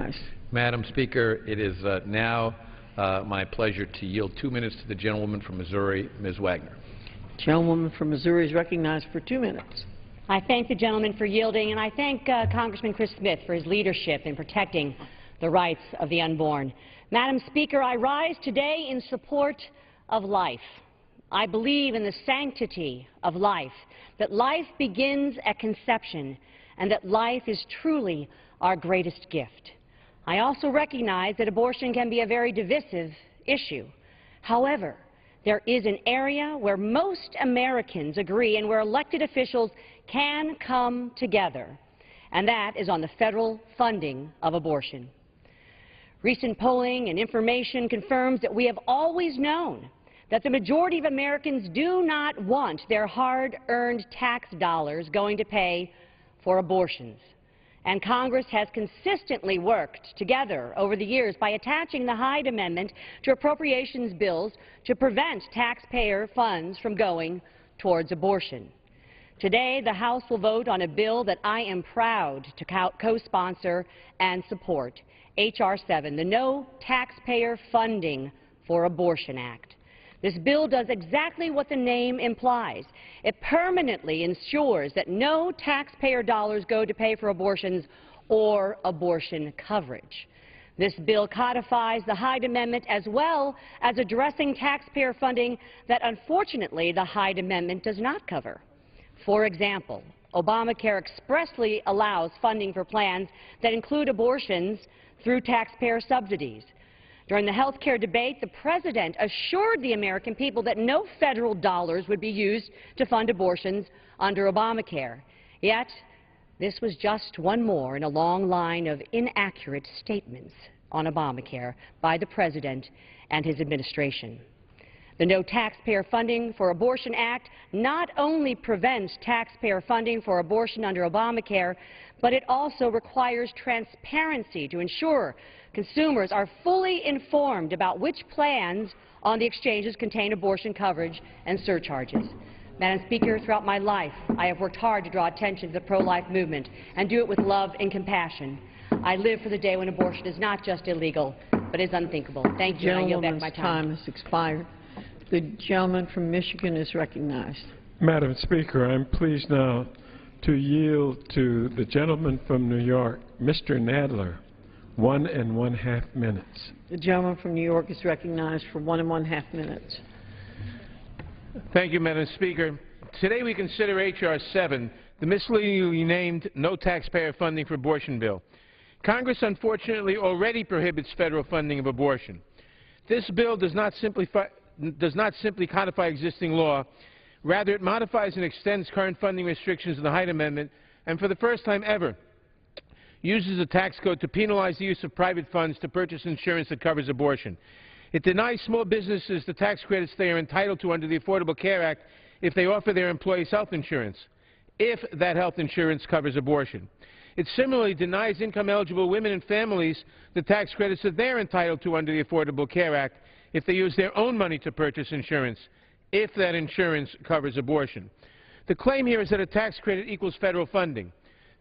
recognized. Madam Speaker, it is now my pleasure to yield 2 minutes to the gentlewoman from Missouri, Ms. Wagner. Gentlewoman from Missouri is recognized for 2 minutes. I thank the gentleman for yielding, and I thank Congressman Chris Smith for his leadership in protecting the rights of the unborn. Madam Speaker, I rise today in support of life. I believe in the sanctity of life, that life begins at conception, and that life is truly our greatest gift. I also recognize that abortion can be a very divisive issue. However, there is an area where most Americans agree and where elected officials can come together, and that is on the federal funding of abortion. Recent polling and information confirms that we have always known that the majority of Americans do not want their hard-earned tax dollars going to pay for abortions. And Congress has consistently worked together over the years by attaching the Hyde Amendment to appropriations bills to prevent taxpayer funds from going towards abortion. Today, the House will vote on a bill that I am proud to co-sponsor and support, H.R. 7, the No Taxpayer Funding for Abortion Act. This bill does exactly what the name implies. It permanently ensures that no taxpayer dollars go to pay for abortions or abortion coverage. This bill codifies the Hyde Amendment as well as addressing taxpayer funding that unfortunately the Hyde Amendment does not cover. For example, Obamacare expressly allows funding for plans that include abortions through taxpayer subsidies. During the health care debate, the President assured the American people that no federal dollars would be used to fund abortions under Obamacare. Yet, this was just one more in a long line of inaccurate statements on Obamacare by the President and his administration. The No Taxpayer Funding for Abortion Act not only prevents taxpayer funding for abortion under Obamacare, but it also requires transparency to ensure consumers are fully informed about which plans on the exchanges contain abortion coverage and surcharges. Madam Speaker, throughout my life, I have worked hard to draw attention to the pro-life movement and do it with love and compassion. I live for the day when abortion is not just illegal, but is unthinkable. Thank you, and I yield back my time. Time has expired. The gentleman from Michigan is recognized. Madam Speaker, I'm pleased now to yield to the gentleman from New York, Mr. Nadler, 1½ minutes. The gentleman from New York is recognized for 1½ minutes. Thank you, Madam Speaker. Today we consider H.R. 7, the misleadingly named No Taxpayer Funding for Abortion bill. Congress, unfortunately, already prohibits federal funding of abortion. This bill does not simply codify existing law. Rather, it modifies and extends current funding restrictions in the Hyde Amendment, and for the first time ever, uses a tax code to penalize the use of private funds to purchase insurance that covers abortion. It denies small businesses the tax credits they are entitled to under the Affordable Care Act if they offer their employees health insurance, if that health insurance covers abortion. It similarly denies income-eligible women and families the tax credits that they are entitled to under the Affordable Care Act if they use their own money to purchase insurance, if that insurance covers abortion. The claim here is that a tax credit equals federal funding.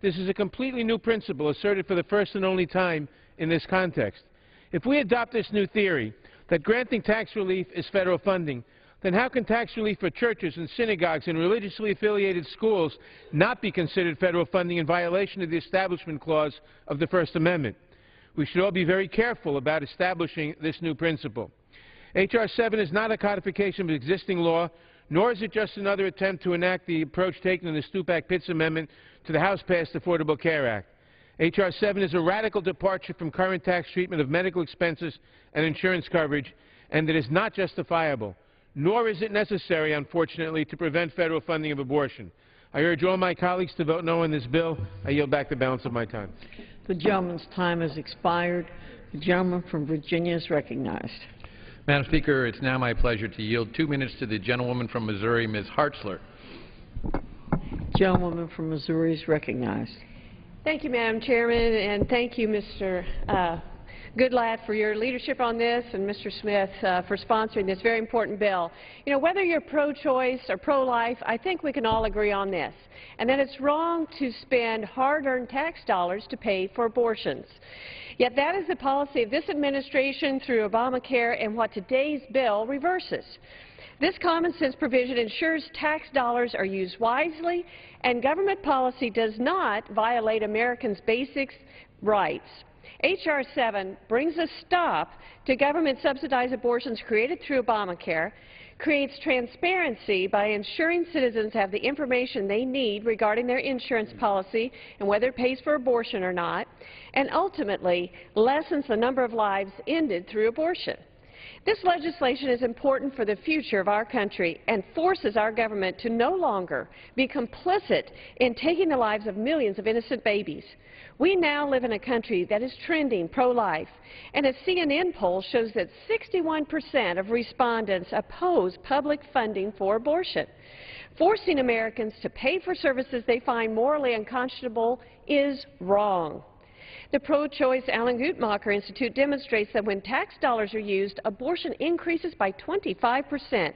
This is a completely new principle asserted for the first and only time in this context. If we adopt this new theory, that granting tax relief is federal funding, then how can tax relief for churches and synagogues and religiously affiliated schools not be considered federal funding in violation of the Establishment Clause of the First Amendment? We should all be very careful about establishing this new principle. H.R. 7 is not a codification of existing law, nor is it just another attempt to enact the approach taken in the Stupak-Pitts Amendment to the House-passed Affordable Care Act. H.R. 7 is a radical departure from current tax treatment of medical expenses and insurance coverage, and it is not justifiable, nor is it necessary, unfortunately, to prevent federal funding of abortion. I urge all my colleagues to vote no on this bill. I yield back the balance of my time. The gentleman's time has expired. The gentleman from Virginia is recognized. Madam Speaker, it's now my pleasure to yield 2 minutes to the gentlewoman from Missouri, Ms. Hartzler. Gentlewoman from Missouri is recognized. Thank you, Madam Chairman, and thank you, Mr. Goodlatte for your leadership on this, and Mr. Smith for sponsoring this very important bill. You know, whether you're pro-choice or pro-life, I think we can all agree on this, and that it's wrong to spend hard-earned tax dollars to pay for abortions. Yet that is the policy of this administration through Obamacare and what today's bill reverses. This common-sense provision ensures tax dollars are used wisely and government policy does not violate Americans' basic rights. H.R. 7 brings a stop to government-subsidized abortions created through Obamacare, creates transparency by ensuring citizens have the information they need regarding their insurance policy and whether it pays for abortion or not, and ultimately lessens the number of lives ended through abortion. This legislation is important for the future of our country and forces our government to no longer be complicit in taking the lives of millions of innocent babies. We now live in a country that is trending pro-life, and a CNN poll shows that 61% of respondents oppose public funding for abortion. Forcing Americans to pay for services they find morally unconscionable is wrong. The pro-choice Alan Guttmacher Institute demonstrates that when tax dollars are used, abortion increases by 25%.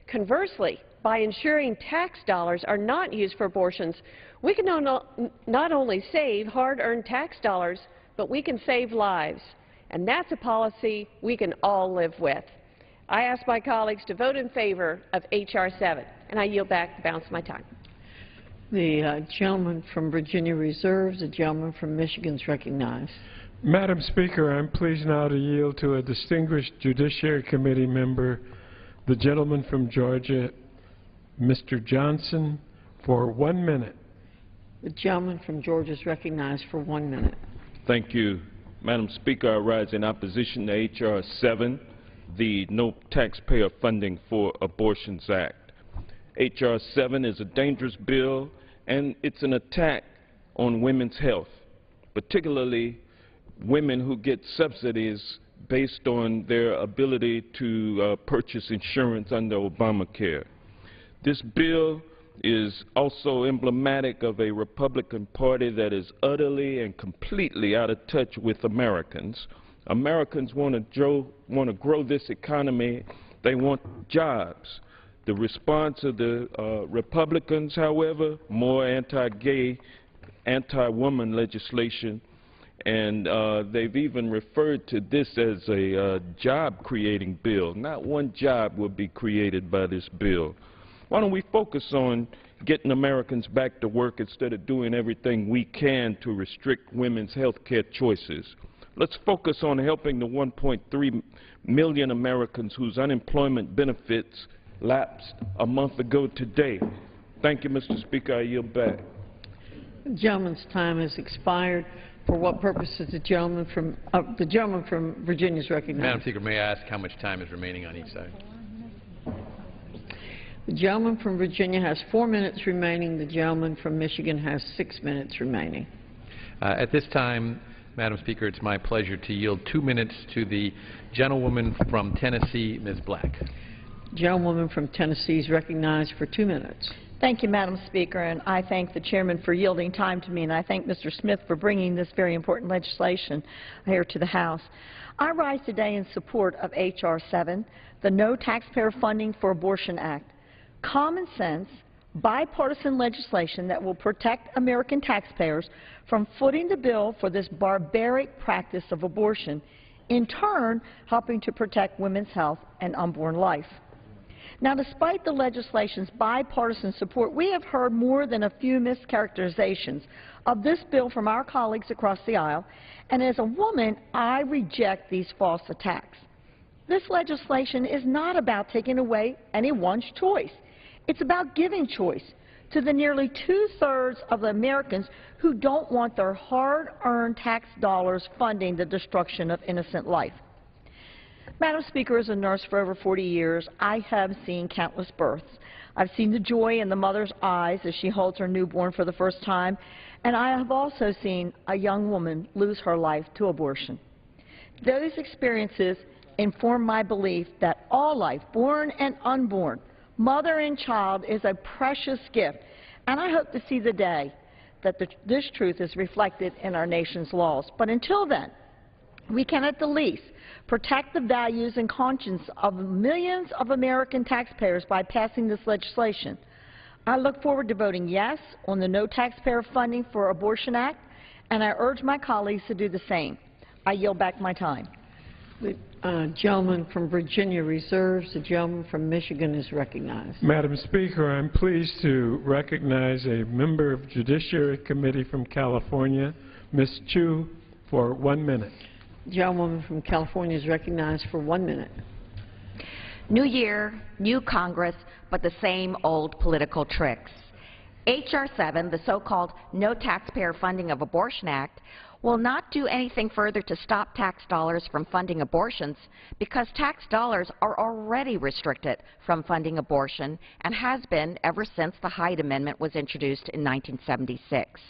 Conversely, by ensuring tax dollars are not used for abortions, we can not only save hard-earned tax dollars, but we can save lives. And that's a policy we can all live with. I ask my colleagues to vote in favor of H.R. 7, and I yield back the balance of my time. The gentleman from Virginia reserves. The gentleman from Michigan is recognized. Madam Speaker, I'm pleased now to yield to a distinguished Judiciary Committee member, the gentleman from Georgia, Mr. Johnson, for 1 minute. The gentleman from Georgia is recognized for 1 minute. Thank you. Madam Speaker, I rise in opposition to H.R. 7, the No Taxpayer Funding for Abortions Act. H.R. 7 is a dangerous bill, and it's an attack on women's health, particularly women who get subsidies based on their ability to purchase insurance under Obamacare. This bill is also emblematic of a Republican Party that is utterly and completely out of touch with Americans. Americans want to grow this economy. They want jobs. The response of the Republicans, however, more anti-gay, anti-woman legislation, and they've even referred to this as a job-creating bill. Not one job will be created by this bill. Why don't we focus on getting Americans back to work instead of doing everything we can to restrict women's health care choices? Let's focus on helping the 1.3 million Americans whose unemployment benefits lapsed a month ago today. Thank you, Mr. Speaker. I yield back. The gentleman's time has expired. For what purpose is the gentleman from Virginia is recognized? Madam Speaker, may I ask how much time is remaining on each side? The gentleman from Virginia has 4 minutes remaining. The gentleman from Michigan has 6 minutes remaining. At this time, Madam Speaker, it's my pleasure to yield 2 minutes to the gentlewoman from Tennessee, Ms. Black. Gentlewoman from Tennessee is recognized for 2 minutes. Thank you, Madam Speaker, and I thank the chairman for yielding time to me, and I thank Mr. Smith for bringing this very important legislation here to the House. I rise today in support of H.R. 7, the No Taxpayer Funding for Abortion Act. Common sense, bipartisan legislation that will protect American taxpayers from footing the bill for this barbaric practice of abortion, in turn helping to protect women's health and unborn life. Now, despite the legislation's bipartisan support, we have heard more than a few mischaracterizations of this bill from our colleagues across the aisle, and as a woman, I reject these false attacks. This legislation is not about taking away anyone's choice. It's about giving choice to the nearly 2/3 of the Americans who don't want their hard-earned tax dollars funding the destruction of innocent life. Madam Speaker, as a nurse for over 40 years, I have seen countless births. I've seen the joy in the mother's eyes as she holds her newborn for the first time, and I have also seen a young woman lose her life to abortion. Those experiences inform my belief that all life, born and unborn, mother and child, is a precious gift, and I hope to see the day that this truth is reflected in our nation's laws. But until then, we can at the least protect the values and conscience of millions of American taxpayers by passing this legislation. I look forward to voting yes on the No Taxpayer Funding for Abortion Act, and I urge my colleagues to do the same. I yield back my time. The gentleman from Virginia reserves. The gentleman from Michigan is recognized. Madam Speaker, I'm pleased to recognize a member of Judiciary Committee from California, Ms. Chu, for 1 minute. The gentlewoman from California is recognized for 1 minute. New year, new Congress, but the same old political tricks. H.R. 7, the so-called No Taxpayer Funding of Abortion Act, will not do anything further to stop tax dollars from funding abortions because tax dollars are already restricted from funding abortion and has been ever since the Hyde Amendment was introduced in 1976.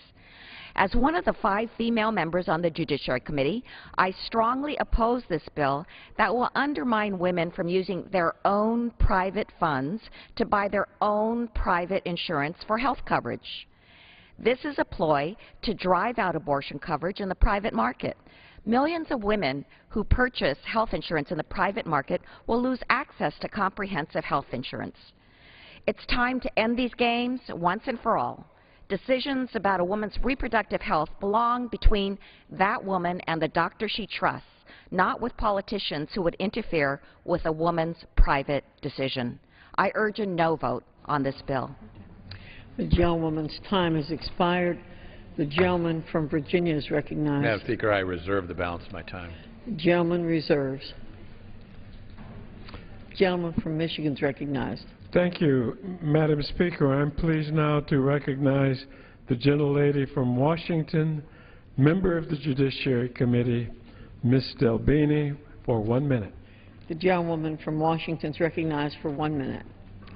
As one of the 5 female members on the Judiciary Committee, I strongly oppose this bill that will undermine women from using their own private funds to buy their own private insurance for health coverage. This is a ploy to drive out abortion coverage in the private market. Millions of women who purchase health insurance in the private market will lose access to comprehensive health insurance. It's time to end these games once and for all. Decisions about a woman's reproductive health belong between that woman and the doctor she trusts, not with politicians who would interfere with a woman's private decision. I urge a no vote on this bill. The gentlewoman's time has expired. The gentleman from Virginia is recognized. Madam Speaker, I reserve the balance of my time. The gentleman reserves. The gentleman from Michigan is recognized. Thank you, Madam Speaker. I'm pleased now to recognize the gentlelady from Washington, member of the Judiciary Committee, Ms. Delbini, for 1 minute. The gentlewoman from Washington is recognized for 1 minute.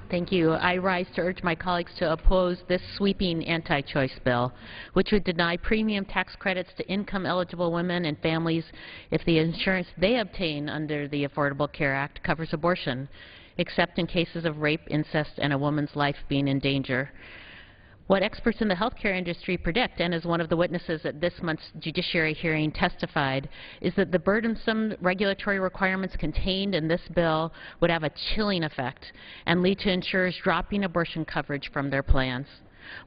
Thank you. I rise to urge my colleagues to oppose this sweeping anti-choice bill, which would deny premium tax credits to income-eligible women and families if the insurance they obtain under the Affordable Care Act covers abortion, except in cases of rape, incest, and a woman's life being in danger. What experts in the healthcare industry predict, and as one of the witnesses at this month's judiciary hearing testified, is that the burdensome regulatory requirements contained in this bill would have a chilling effect and lead to insurers dropping abortion coverage from their plans.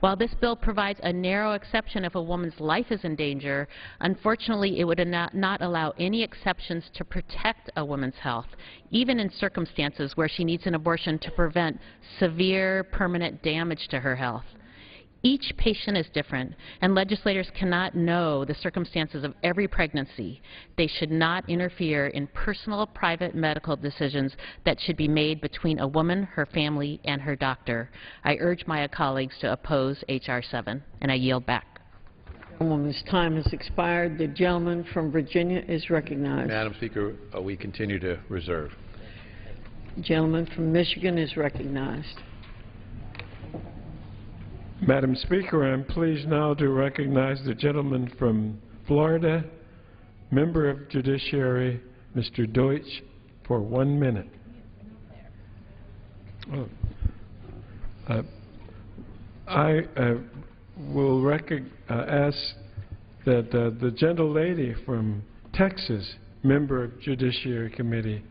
While this bill provides a narrow exception if a woman's life is in danger, unfortunately it would not allow any exceptions to protect a woman's health, even in circumstances where she needs an abortion to prevent severe permanent damage to her health. Each patient is different, and legislators cannot know the circumstances of every pregnancy. They should not interfere in personal, private medical decisions that should be made between a woman, her family, and her doctor. I urge my colleagues to oppose H.R. 7, and I yield back. The woman's time has expired. The gentleman from Virginia is recognized. Madam Speaker, we continue to reserve. The gentleman from Michigan is recognized. Madam Speaker, I'm pleased now to recognize the gentleman from Florida, member of Judiciary, Mr. Deutsch, for 1 minute. I will ask that the gentlelady from Texas, member of Judiciary Committee,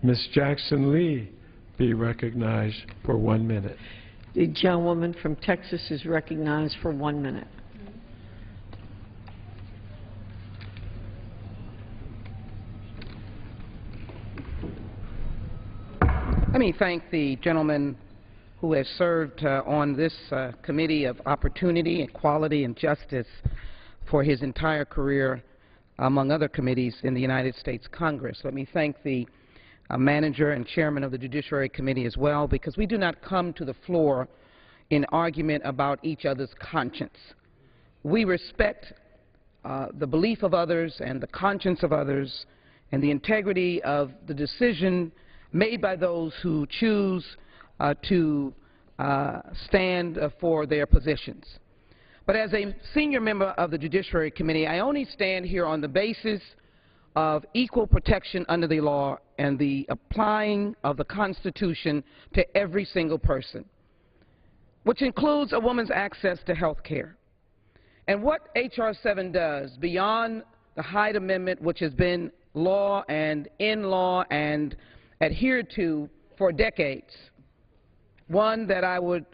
Ms. Jackson Lee, be recognized for 1 minute. The gentlewoman from Texas is recognized for 1 minute. Let me thank the gentleman who has served on this Committee of Opportunity, Equality, and Justice for his entire career, among other committees in the United States Congress. Let me thank the manager and chairman of the Judiciary Committee as well, because we do not come to the floor in argument about each other's conscience. We respect the belief of others and the conscience of others and the integrity of the decision made by those who choose to stand for their positions. But as a senior member of the Judiciary Committee, I only stand here on the basis of equal protection under the law and the applying of the Constitution to every single person, which includes a woman's access to health care. And what H.R. 7 does, beyond the Hyde Amendment, which has been law and in law and adhered to for decades. One that I would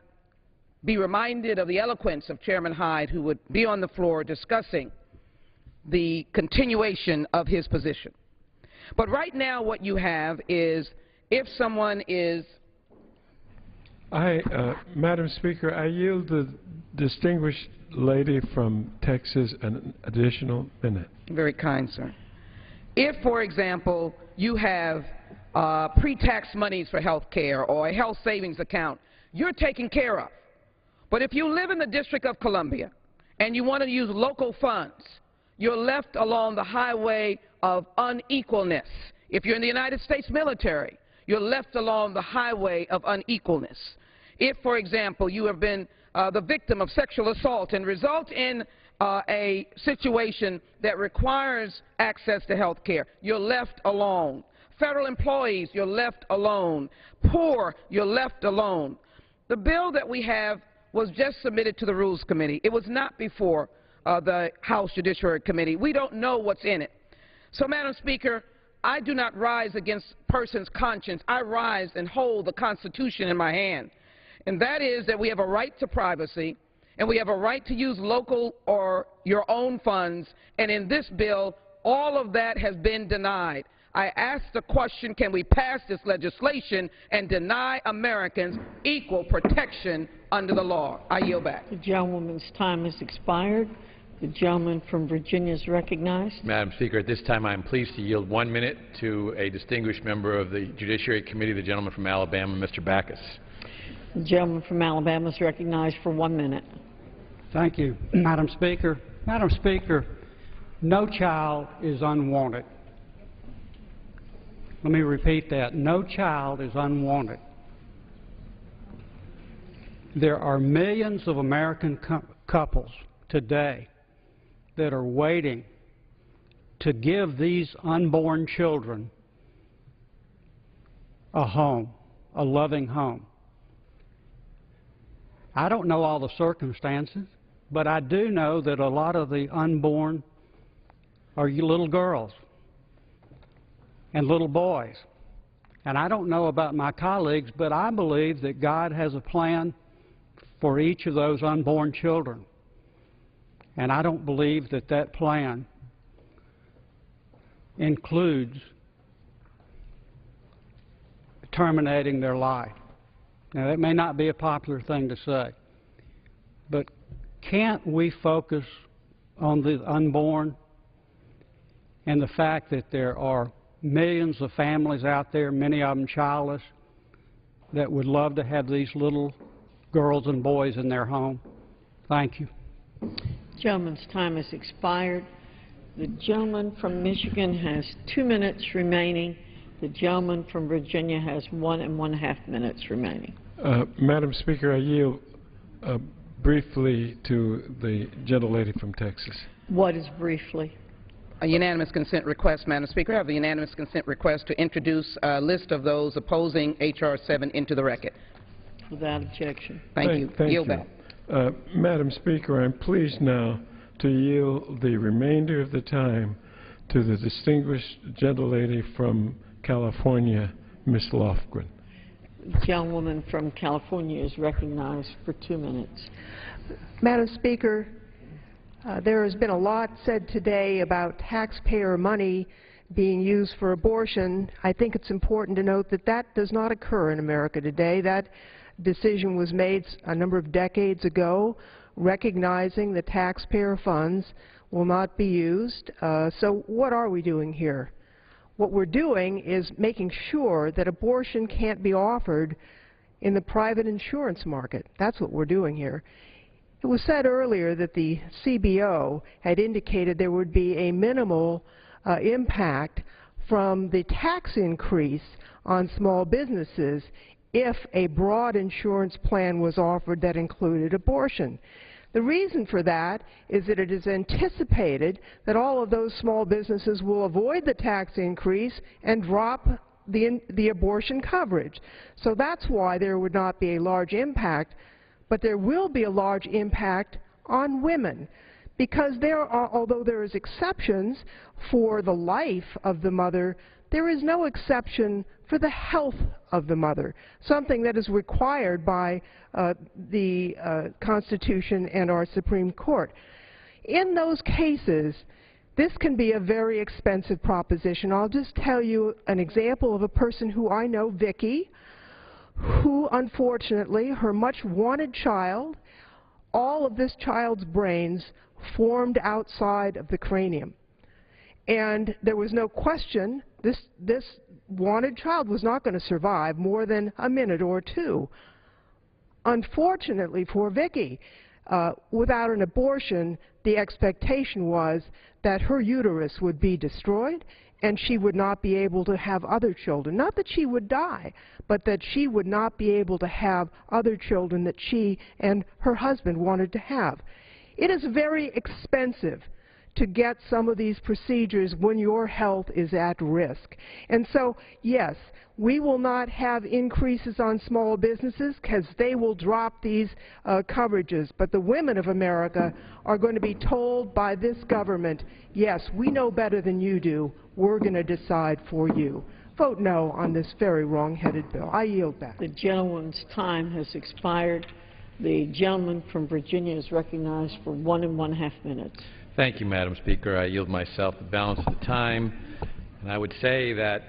be reminded of the eloquence of Chairman Hyde, who would be on the floor discussing the continuation of his position. But right now what you have is, if someone is... Madam Speaker, I yield the distinguished lady from Texas an additional minute. Very kind, sir. If, for example, you have pre-tax monies for health care or a health savings account, you're taken care of. But if you live in the District of Columbia and you want to use local funds, you're left along the highway of unequalness. If you're in the United States military, you're left along the highway of unequalness. If, for example, you have been the victim of sexual assault and result in a situation that requires access to health care, you're left alone. Federal employees, you're left alone. Poor, you're left alone. The bill that we have was just submitted to the Rules Committee. It was not before the House Judiciary Committee. We don't know what's in it. So, Madam Speaker, I do not rise against person's conscience. I rise and hold the Constitution in my hand. And that is that we have a right to privacy, and we have a right to use local or your own funds. And in this bill, all of that has been denied. I ask the question, can we pass this legislation and deny Americans equal protection under the law? I yield back. The gentlewoman's time has expired. The gentleman from Virginia is recognized. Madam Speaker, at this time I am pleased to yield 1 minute to a distinguished member of the Judiciary Committee, the gentleman from Alabama, Mr. Backus. The gentleman from Alabama is recognized for 1 minute. Thank you, Madam Speaker. Madam Speaker, no child is unwanted. Let me repeat that. No child is unwanted. There are millions of American couples today that are waiting to give these unborn children a home, a loving home. I don't know all the circumstances, but I do know that a lot of the unborn are little girls and little boys. And I don't know about my colleagues, but I believe that God has a plan for each of those unborn children. And I don't believe that that plan includes terminating their life. Now, that may not be a popular thing to say, but can't we focus on the unborn and the fact that there are millions of families out there, many of them childless, that would love to have these little girls and boys in their home? Thank you. The gentleman's time has expired. The gentleman from Michigan has 2 minutes remaining. The gentleman from Virginia has 1.5 minutes remaining. Madam Speaker, I yield briefly to the gentlelady from Texas. What is briefly? A unanimous consent request, Madam Speaker. I have a unanimous consent request to introduce a list of those opposing H.R. 7 into the record. Without objection. Thank you. Yield back. Madam Speaker, I'm pleased now to yield the remainder of the time to the distinguished gentlelady from California, Ms. Lofgren. The gentlewoman from California is recognized for 2 minutes. Madam Speaker, there has been a lot said today about taxpayer money being used for abortion. I think it's important to note that that does not occur in America today. That decision was made a number of decades ago, recognizing that taxpayer funds will not be used. So what are we doing here? What we're doing is making sure that abortion can't be offered in the private insurance market. That's what we're doing here. It was said earlier that the CBO had indicated there would be a minimal impact from the tax increase on small businesses if a broad insurance plan was offered that included abortion. The reason for that is that it is anticipated that all of those small businesses will avoid the tax increase and drop the abortion coverage. So that's why there would not be a large impact, but there will be a large impact on women. because although there is exceptions for the life of the mother, there is no exception for the health of the mother, something that is required by the Constitution and our Supreme Court. In those cases, this can be a very expensive proposition. I'll just tell you an example of a person who I know, Vicki, who unfortunately, her much wanted child, all of this child's brains formed outside of the cranium. And there was no question this wanted child was not going to survive more than a minute or two. Unfortunately for Vicki, without an abortion, the expectation was that her uterus would be destroyed and she would not be able to have other children. Not that she would die, but that she would not be able to have other children that she and her husband wanted to have. It is very expensive to get some of these procedures when your health is at risk. And so, yes, we will not have increases on small businesses because they will drop these coverages. But the women of America are going to be told by this government, yes, we know better than you do. We're going to decide for you. Vote no on this very wrong-headed bill. I yield back. The gentleman's time has expired. The gentleman from Virginia is recognized for 1 1/2 minutes. Thank you, Madam Speaker. I yield myself the balance of the time. And I would say that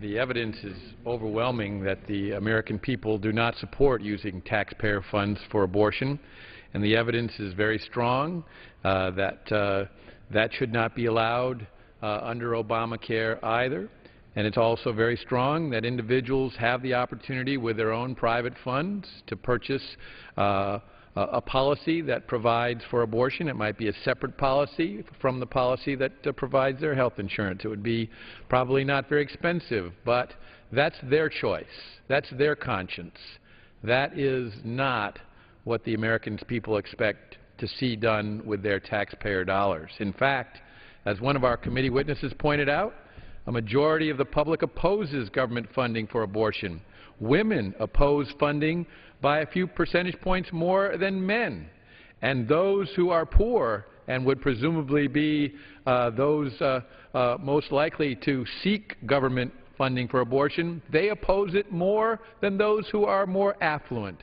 the evidence is overwhelming that the American people do not support using taxpayer funds for abortion. And the evidence is very strong that that should not be allowed under Obamacare either. And it's also very strong that individuals have the opportunity with their own private funds to purchase a policy that provides for abortion. It might be a separate policy from the policy that provides their health insurance. It would be probably not very expensive, but that's their choice. That's their conscience. That is not what the American people expect to see done with their taxpayer dollars. In fact, as one of our committee witnesses pointed out, a majority of the public opposes government funding for abortion. Women oppose funding by a few percentage points more than men. And those who are poor and would presumably be those most likely to seek government funding for abortion, they oppose it more than those who are more affluent.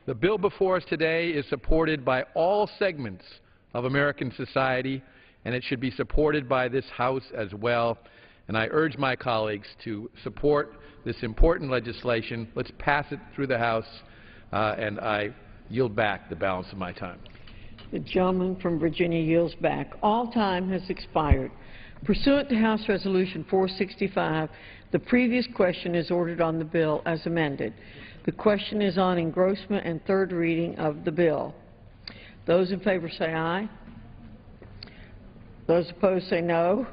The bill before us today is supported by all segments of American society, and it should be supported by this House as well. And I urge my colleagues to support this important legislation. Let's pass it through the House, and I yield back the balance of my time. The gentleman from Virginia yields back. All time has expired. Pursuant to House Resolution 465, the previous question is ordered on the bill as amended. The question is on engrossment and third reading of the bill. Those in favor say aye. Those opposed say no.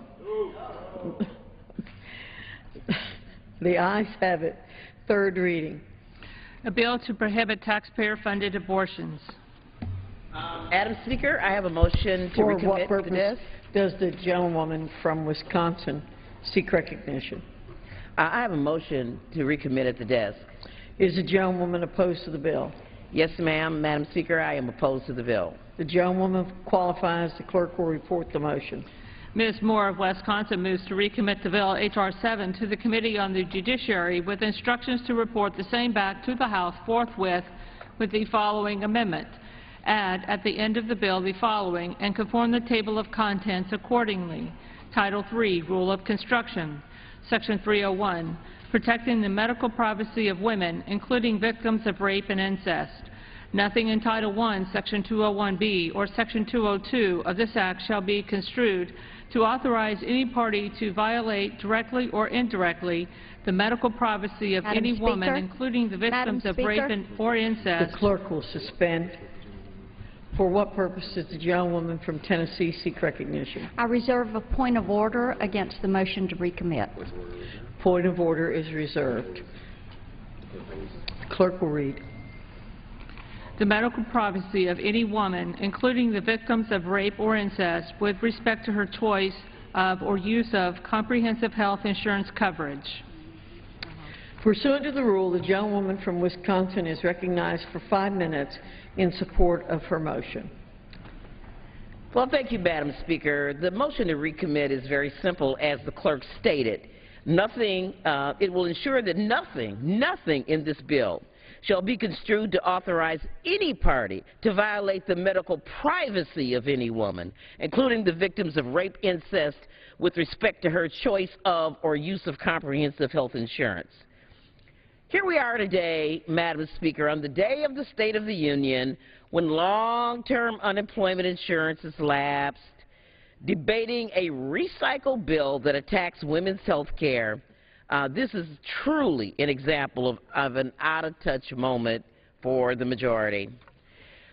The ayes have it. Third reading. A bill to prohibit taxpayer-funded abortions. Madam Speaker, I have a motion to For what recommit to purpose this. does the gentlewoman from Wisconsin seek recognition? I have a motion to recommit at the desk. Is the gentlewoman opposed to the bill? Yes, ma'am. Madam Speaker, I am opposed to the bill. The gentlewoman qualifies. The clerk will report the motion. Ms. Moore of Wisconsin moves to recommit the bill H.R. 7 to the Committee on the Judiciary with instructions to report the same back to the House forthwith with the following amendment. Add at the end of the bill the following and conform the table of contents accordingly. Title III, Rule of Construction. Section 301, protecting the medical privacy of women, including victims of rape and incest. Nothing in Title I, Section 201B, or Section 202 of this Act shall be construed to authorize any party to violate directly or indirectly the medical privacy of any woman, including the victims of rape or incest. The clerk will suspend. For what purpose does the gentlewoman from Tennessee seek recognition? I reserve a point of order against the motion to recommit. Point of order is reserved. The clerk will read. The medical privacy of any woman, including the victims of rape or incest, with respect to her choice of or use of comprehensive health insurance coverage. Pursuant to the rule, the gentlewoman from Wisconsin is recognized for 5 minutes in support of her motion. Well, thank you, Madam Speaker. The motion to recommit is very simple, as the clerk stated. It will ensure that nothing in this bill shall be construed to authorize any party to violate the medical privacy of any woman, including the victims of rape, incest, with respect to her choice of or use of comprehensive health insurance. Here we are today, Madam Speaker, on the day of the State of the Union, when long-term unemployment insurance has lapsed, debating a recycled bill that attacks women's health care. This is truly an example of an out-of-touch moment for the majority.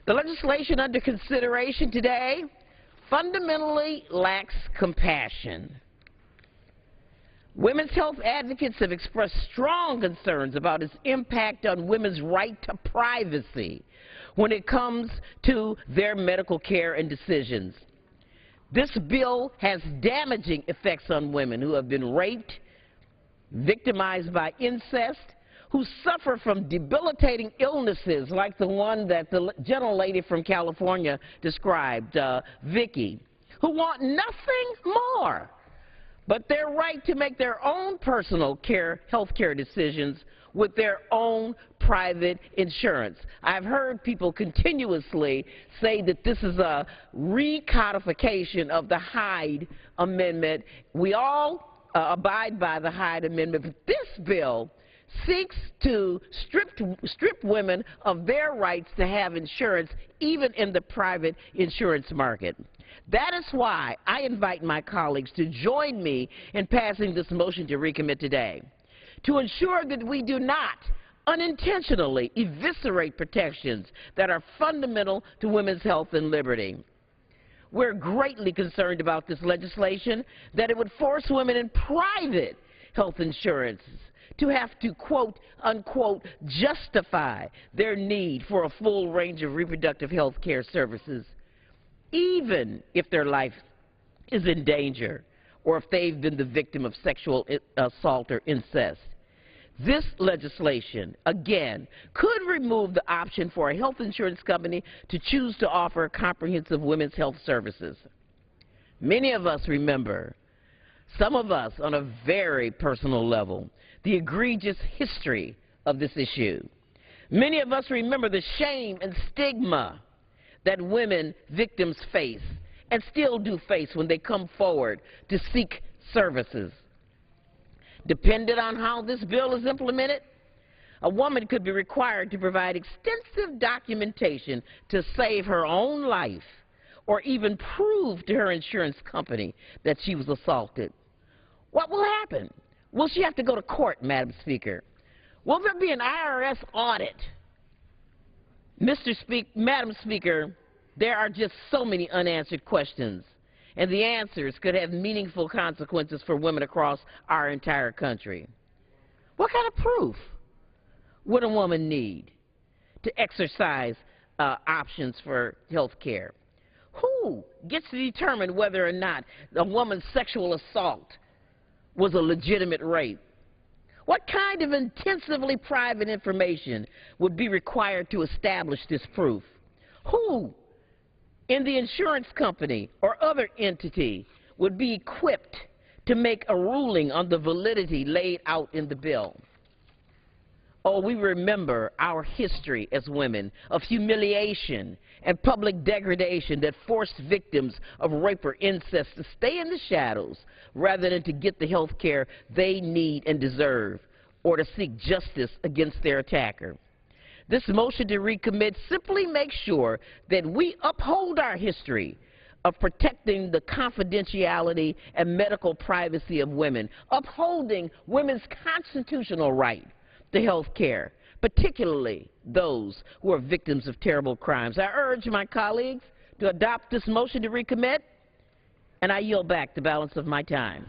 The legislation under consideration today fundamentally lacks compassion. Women's health advocates have expressed strong concerns about its impact on women's right to privacy when it comes to their medical care and decisions. This bill has damaging effects on women who have been raped, victimized by incest, who suffer from debilitating illnesses like the one that the gentlelady from California described, Vicky, who want nothing more but their right to make their own personal health care decisions with their own private insurance. I've heard people continuously say that this is a recodification of the Hyde Amendment. We all abide by the Hyde Amendment, but this bill seeks to strip women of their rights to have insurance, even in the private insurance market. That is why I invite my colleagues to join me in passing this motion to recommit today, to ensure that we do not unintentionally eviscerate protections that are fundamental to women's health and liberty. We're greatly concerned about this legislation, that it would force women in private health insurance to have to, quote, unquote, justify their need for a full range of reproductive health care services, even if their life is in danger or if they've been the victim of sexual assault or incest. This legislation, again, could remove the option for a health insurance company to choose to offer comprehensive women's health services. Many of us remember, some of us on a very personal level, the egregious history of this issue. Many of us remember the shame and stigma that women victims face and still do face when they come forward to seek services. Depending on how this bill is implemented, a woman could be required to provide extensive documentation to save her own life or even prove to her insurance company that she was assaulted. What will happen? Will she have to go to court, Madam Speaker? Will there be an IRS audit? Madam Speaker, there are just so many unanswered questions, and the answers could have meaningful consequences for women across our entire country. What kind of proof would a woman need to exercise options for health care? Who gets to determine whether or not a woman's sexual assault was a legitimate rape? What kind of intensively private information would be required to establish this proof? Who in the insurance company or other entity would be equipped to make a ruling on the validity laid out in the bill? Oh, we remember our history as women of humiliation and public degradation that forced victims of rape or incest to stay in the shadows rather than to get the health care they need and deserve, or to seek justice against their attacker. This motion to recommit simply makes sure that we uphold our history of protecting the confidentiality and medical privacy of women, upholding women's constitutional right to health care, particularly those who are victims of terrible crimes. I urge my colleagues to adopt this motion to recommit, and I yield back the balance of my time.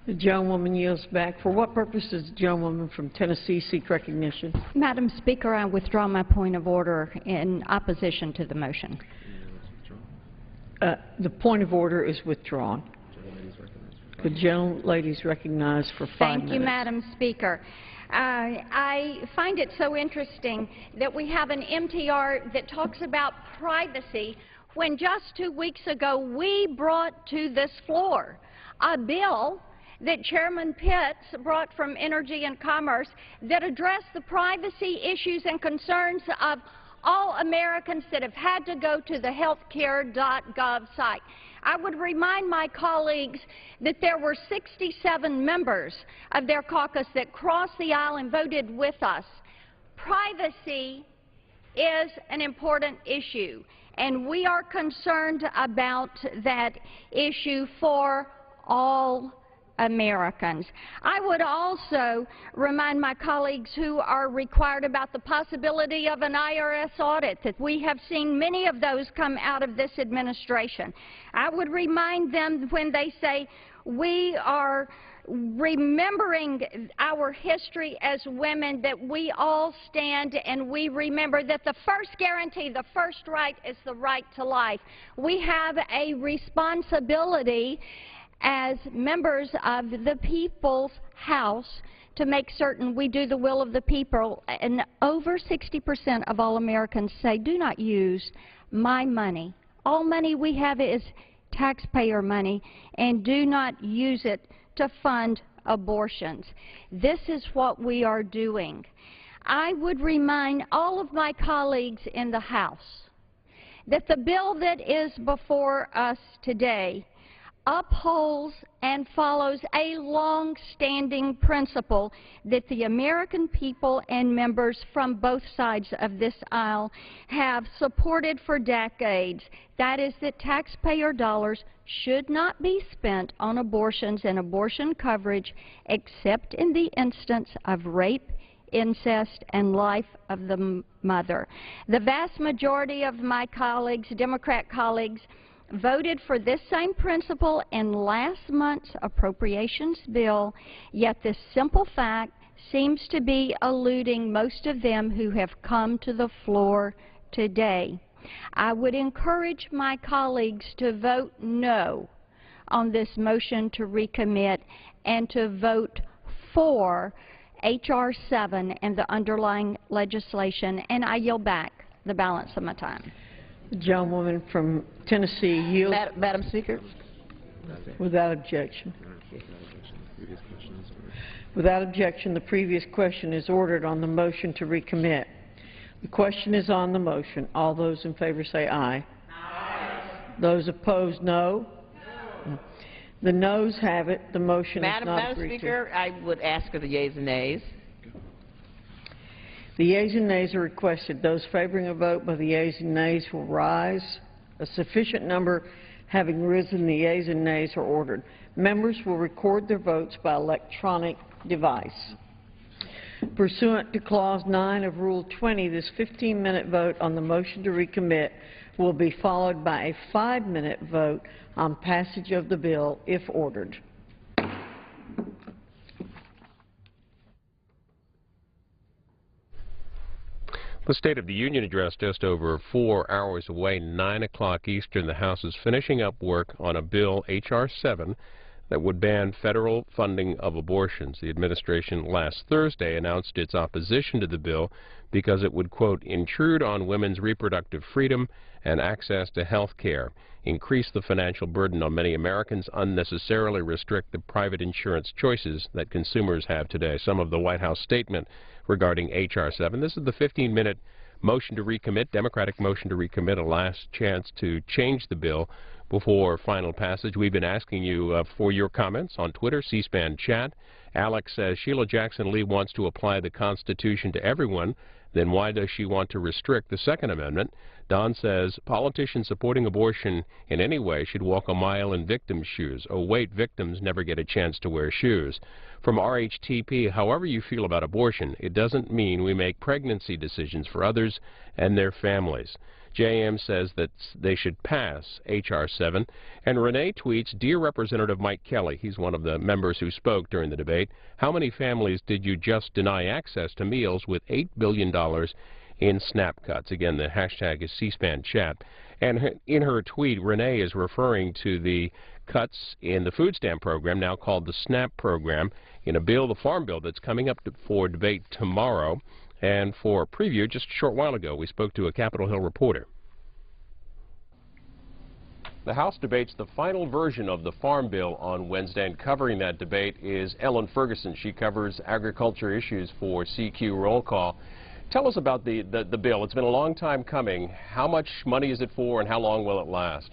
The gentlewoman yields back. For what purpose does the gentlewoman from Tennessee seek recognition? Madam Speaker, I withdraw my point of order in opposition to the motion. The point of order is withdrawn. The gentlelady is recognized for 5 minutes. Thank you, Madam Speaker. I find it so interesting that we have an MTR that talks about privacy when just 2 weeks ago we brought to this floor a bill that Chairman Pitts brought from Energy and Commerce that addressed the privacy issues and concerns of all Americans that have had to go to the healthcare.gov site. I would remind my colleagues that there were 67 members of their caucus that crossed the aisle and voted with us. Privacy is an important issue, and we are concerned about that issue for all Americans. I would also remind my colleagues who are required about the possibility of an IRS audit, that we have seen many of those come out of this administration. I would remind them when they say we are remembering our history as women, that we all stand and we remember that the first guarantee, the first right, is the right to life. We have a responsibility as members of the People's House to make certain we do the will of the people. And over 60% of all Americans say, do not use my money. All money we have is taxpayer money, and do not use it to fund abortions. This is what we are doing. I would remind all of my colleagues in the House that the bill that is before us today upholds and follows a long-standing principle that the American people and members from both sides of this aisle have supported for decades. That is that taxpayer dollars should not be spent on abortions and abortion coverage except in the instance of rape, incest, and life of the mother. The vast majority of my colleagues, Democrat colleagues, voted for this same principle in last month's appropriations bill, yet this simple fact seems to be eluding most of them who have come to the floor today. I would encourage my colleagues to vote no on this motion to recommit and to vote for H.R. 7 and the underlying legislation, and I yield back the balance of my time. The gentlewoman from Tennessee yields. Madam Speaker. Without objection. Without objection, the previous question is ordered on the motion to recommit. The question is on the motion. All those in favor say aye. Aye. Those opposed, no. No. The noes have it. The motion is not agreed to. Madam Speaker, I would ask for the yeas and nays. The yeas and nays are requested. Those favoring a vote by the yeas and nays will rise. A sufficient number having risen, the yeas and nays are ordered. Members will record their votes by electronic device. Pursuant to Clause 9 of Rule 20, this 15-minute vote on the motion to recommit will be followed by a 5-minute vote on passage of the bill if ordered. The State of the Union address just over 4 hours away, 9 o'clock Eastern. The House is finishing up work on a bill, H.R. 7, that would ban federal funding of abortions. The administration last Thursday announced its opposition to the bill because it would, quote, intrude on women's reproductive freedom and access to health care, increase the financial burden on many Americans, unnecessarily restrict the private insurance choices that consumers have today. Some of the White House statement regarding H.R. 7. This is the 15-minute motion to recommit, Democratic motion to recommit, a last chance to change the bill before final passage. We've been asking you for your comments on Twitter, C-SPAN chat. Alex says Sheila Jackson Lee wants to apply the Constitution to everyone. Then why does she want to restrict the Second Amendment? Don says politicians supporting abortion in any way should walk a mile in victims' shoes. Oh, wait, victims never get a chance to wear shoes. From RHTP, however you feel about abortion, it doesn't mean we make pregnancy decisions for others and their families. JM says that they should pass H.R. 7. And Renee tweets, Dear Representative Mike Kelly, he's one of the members who spoke during the debate, how many families did you just deny access to meals with $8 billion in SNAP cuts? Again, the hashtag is C-SPAN chat. And in her tweet, Renee is referring to the cuts in the food stamp program, now called the SNAP program, in a bill, the Farm Bill, that's coming up for debate tomorrow. And for a preview, just a short while ago, we spoke to a Capitol Hill reporter. The House debates the final version of the Farm Bill on Wednesday, and covering that debate is Ellen Ferguson. She covers agriculture issues for CQ Roll Call. Tell us about the bill. It's been a long time coming. How much money is it for, and how long will it last?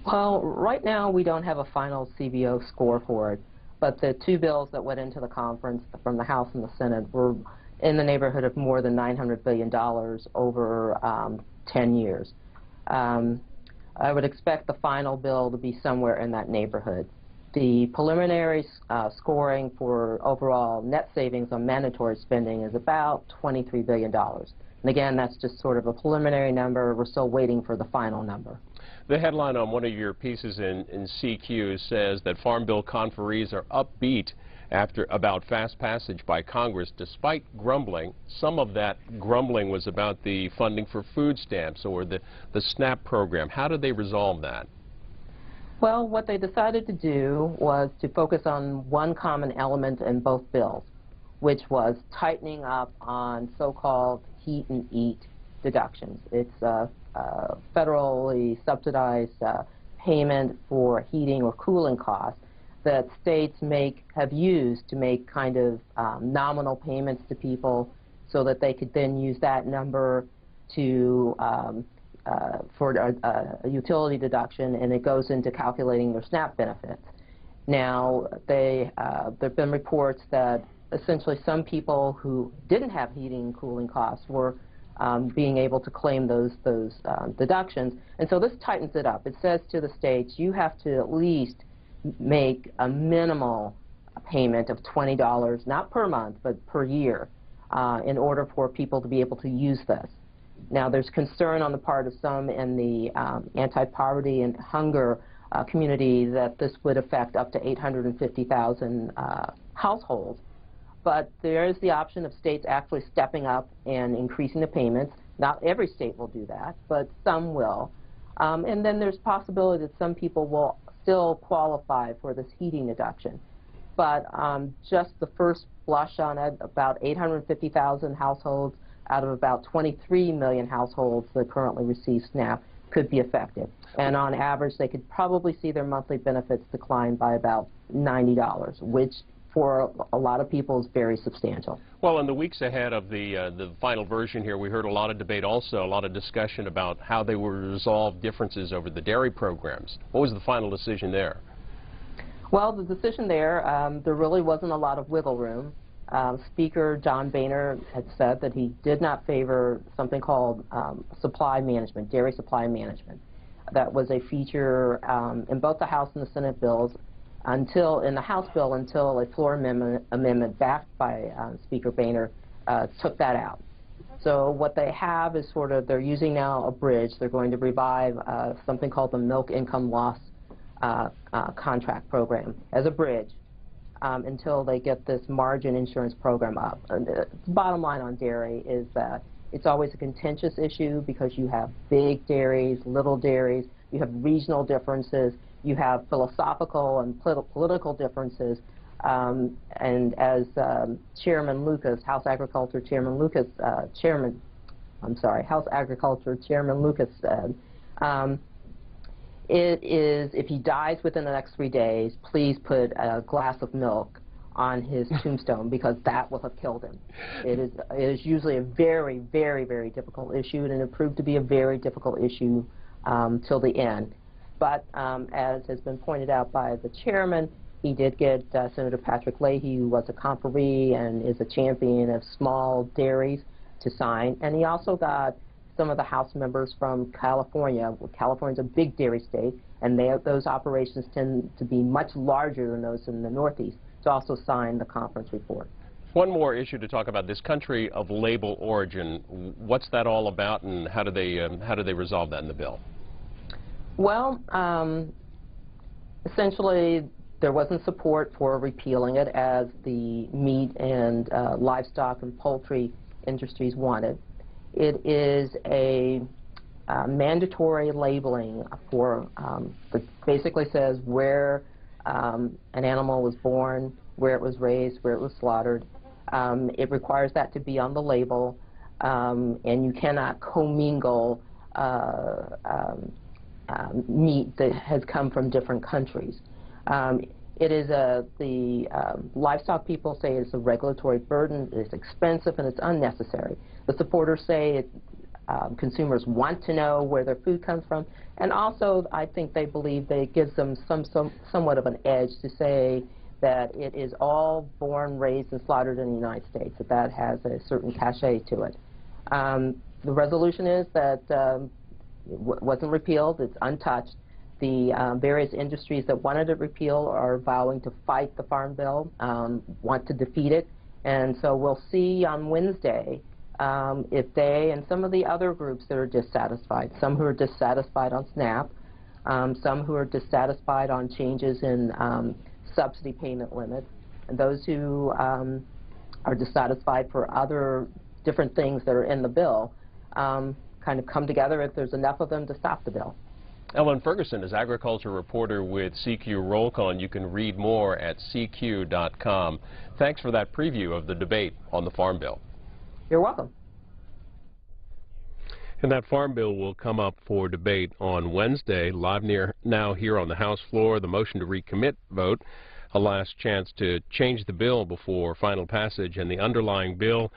Well, right now we don't have a final CBO score for it, but the two bills that went into the conference from the House and the Senate were in the neighborhood of more than $900 billion over 10 years. I would expect the final bill to be somewhere in that neighborhood. The preliminary scoring for overall net savings on mandatory spending is about $23 billion. And again, that's just sort of a preliminary number. We're still waiting for the final number. The headline on one of your pieces in CQ says that Farm Bill conferees are upbeat about fast passage by Congress despite grumbling. Some of that grumbling was about the funding for food stamps or the SNAP program. How did they resolve that? Well, what they decided to do was to focus on one common element in both bills, which was tightening up on so-called heat and eat deductions. It's a federally subsidized payment for heating or cooling costs that states have used to make kind of nominal payments to people so that they could then use that number to for a utility deduction, and it goes into calculating their SNAP benefits. Now, there have been reports that essentially some people who didn't have heating and cooling costs were being able to claim those deductions, and so this tightens it up. It says to the states, you have to at least make a minimal payment of $20, not per month, but per year, in order for people to be able to use this. Now, there's concern on the part of some in the anti-poverty and hunger community that this would affect up to 850,000 households. But there is the option of states actually stepping up and increasing the payments. Not every state will do that, but some will. And then there's possibility that some people will still qualify for this heating deduction. But just the first blush on it, about 850,000 households out of about 23 million households that currently receive SNAP could be affected. And on average, they could probably see their monthly benefits decline by about $90, which for a lot of people is very substantial. Well, in the weeks ahead of the final version here, we heard a lot of debate also, a lot of discussion about how they would resolve differences over the dairy programs. What was the final decision there? Well, the decision there really wasn't a lot of wiggle room. Speaker John Boehner had said that he did not favor something called supply management, dairy supply management. That was a feature in both the House and the Senate bills in the House bill until a floor amendment backed by Speaker Boehner took that out. So what they have is they're using now a bridge. They're going to revive something called the Milk Income Loss Contract Program as a bridge until they get this margin insurance program up. And the bottom line on dairy is that it's always a contentious issue because you have big dairies, little dairies, you have regional differences, you have philosophical and political differences, and as Chairman Lucas, House Agriculture Chairman Lucas, House Agriculture Chairman Lucas said, it is, if he dies within the next 3 days, please put a glass of milk on his tombstone, because that will have killed him. It is usually a very, very, very difficult issue, and it proved to be a very difficult issue till the end. But as has been pointed out by the chairman, he did get Senator Patrick Leahy, who was a conferee and is a champion of small dairies, to sign. And he also got some of the House members from California. California's a big dairy state, and those operations tend to be much larger than those in the Northeast, to also sign the conference report. One more issue to talk about, this country of label origin. What's that all about, and how do they resolve that in the bill? Well, essentially, there wasn't support for repealing it as the meat and livestock and poultry industries wanted. It is a mandatory labeling for, that basically says where an animal was born, where it was raised, where it was slaughtered. It requires that to be on the label, and you cannot commingle meat that has come from different countries. The livestock people say it's a regulatory burden, it's expensive, and it's unnecessary. The supporters say consumers want to know where their food comes from, and also I think they believe that it gives them somewhat of an edge to say that it is all born, raised, and slaughtered in the United States, that has a certain cachet to it. The resolution is that it wasn't repealed, it's untouched. The various industries that wanted it repealed are vowing to fight the Farm Bill, want to defeat it, and so we'll see on Wednesday if they and some of the other groups that are dissatisfied, some who are dissatisfied on SNAP, some who are dissatisfied on changes in subsidy payment limits, and those who are dissatisfied for other different things that are in the bill, kind of come together if there's enough of them to stop the bill. Ellen Ferguson is agriculture reporter with CQ Roll Call, and you can read more at cq.com. Thanks for that preview of the debate on the Farm Bill. You're welcome. And that Farm Bill will come up for debate on Wednesday, live now here on the House floor. The motion to recommit vote, a last chance to change the bill before final passage, and the underlying bill,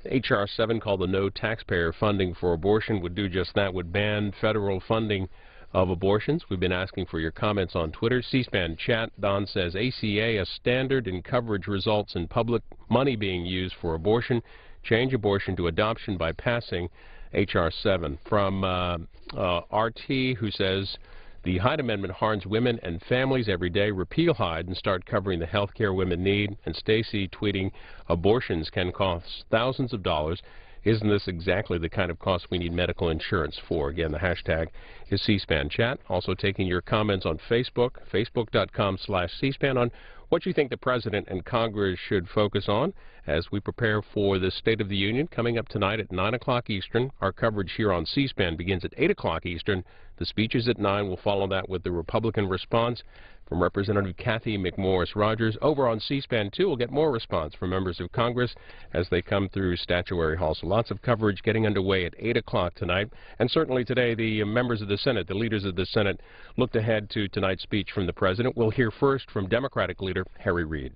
H.R. 7, called the No Taxpayer Funding for Abortion, would do just that, would ban federal funding of abortions. We've been asking for your comments on Twitter. C-SPAN chat, Don says, ACA, a standard in coverage results in public money being used for abortion. Change abortion to adoption by passing H.R. 7. From RT, who says, the Hyde Amendment harms women and families every day. Repeal Hyde and start covering the health care women need. And Stacy tweeting, abortions can cost thousands of dollars. Isn't this exactly the kind of cost we need medical insurance for? Again, the hashtag is C-SPAN chat. Also taking your comments on Facebook, facebook.com/C-SPAN, on what you think the President and Congress should focus on as we prepare for the State of the Union coming up tonight at 9 o'clock Eastern. Our coverage here on C-SPAN begins at 8 o'clock Eastern. The speech is at 9. We'll follow that with the Republican response from Representative Kathy McMorris Rogers. Over on C-SPAN 2, we'll get more response from members of Congress as they come through Statuary Hall. So lots of coverage getting underway at 8 o'clock tonight. And certainly today, the members of the Senate, the leaders of the Senate, looked ahead to tonight's speech from the President. We'll hear first from Democratic leader Harry Reid.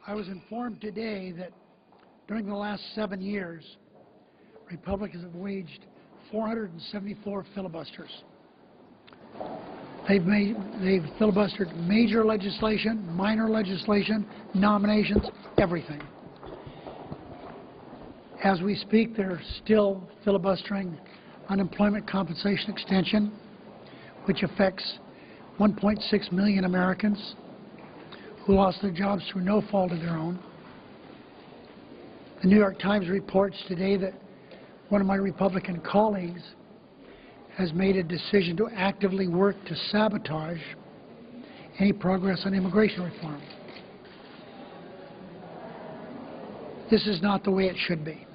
I was informed today that during the last 7 years, Republicans have waged 474 filibusters. They've filibustered major legislation, minor legislation, nominations, everything. As we speak, they're still filibustering unemployment compensation extension, which affects 1.6 million Americans who lost their jobs through no fault of their own. The New York Times reports today that one of my Republican colleagues has made a decision to actively work to sabotage any progress on immigration reform. This is not the way it should be.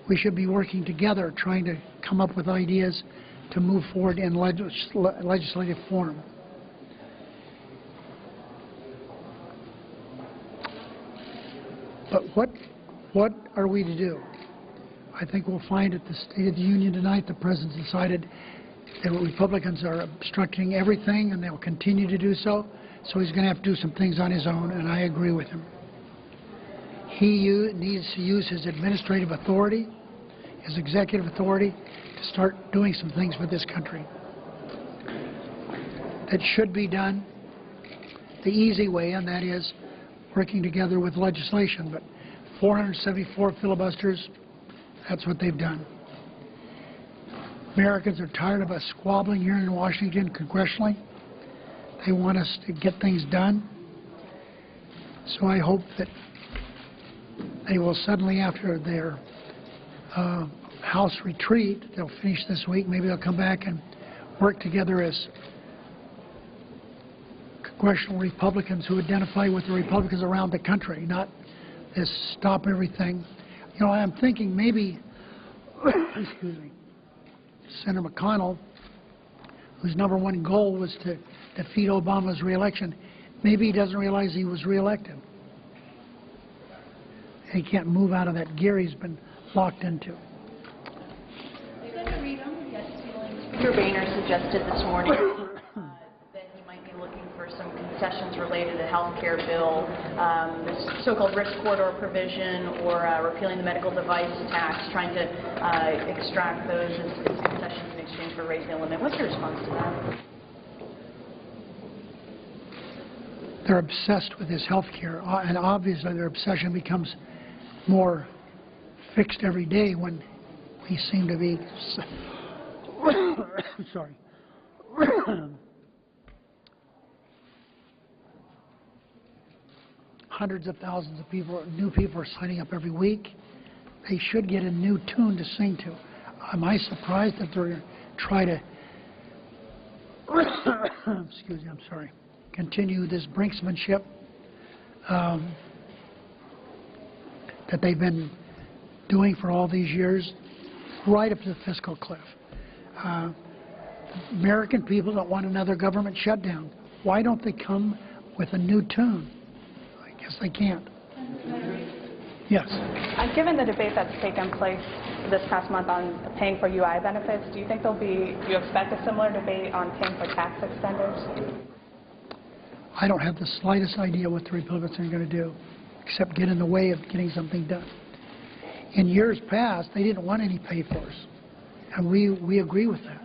We should be working together, trying to come up with ideas to move forward in legislative form. But what are we to do? I think we'll find at the State of the Union tonight the President decided that Republicans are obstructing everything and they'll continue to do so, so he's going to have to do some things on his own, and I agree with him. He needs to use his administrative authority, his executive authority, to start doing some things for this country. That should be done the easy way, and that is working together with legislation, but 474 filibusters, that's what they've done. Americans are tired of us squabbling here in Washington congressionally. They want us to get things done. So I hope that they will suddenly, after their House retreat, they'll finish this week, maybe they'll come back and work together as congressional Republicans who identify with the Republicans around the country, not this stop everything. You know, I'm thinking maybe, excuse me, Senator McConnell whose #1 goal was to defeat Obama's reelection. Maybe he doesn't realize he was reelected. He can't move out of that gear he's been locked into. Speaker Boehner suggested this morning that he might be looking for some concessions related to the health care bill, this so-called risk corridor provision, or repealing the medical device tax, trying to extract those as concessions in exchange for raising the limit. What's your response to that? They're obsessed with this health care, and obviously their obsession becomes more fixed every day when we seem to be sorry. Hundreds of thousands of people, new people are signing up every week. They should get a new tune to sing to. Am I surprised that they're going to try to excuse me, I'm sorry, continue this brinksmanship that they've been doing for all these years, right up to the fiscal cliff. American people don't want another government shutdown. Why don't they come with a new tune? I guess they can't. Yes. Given the debate that's taken place this past month on paying for UI benefits, do you think do you expect a similar debate on paying for tax extenders? I don't have the slightest idea what the Republicans are going to do, except get in the way of getting something done. In years past, they didn't want any pay-fors, and we agree with that.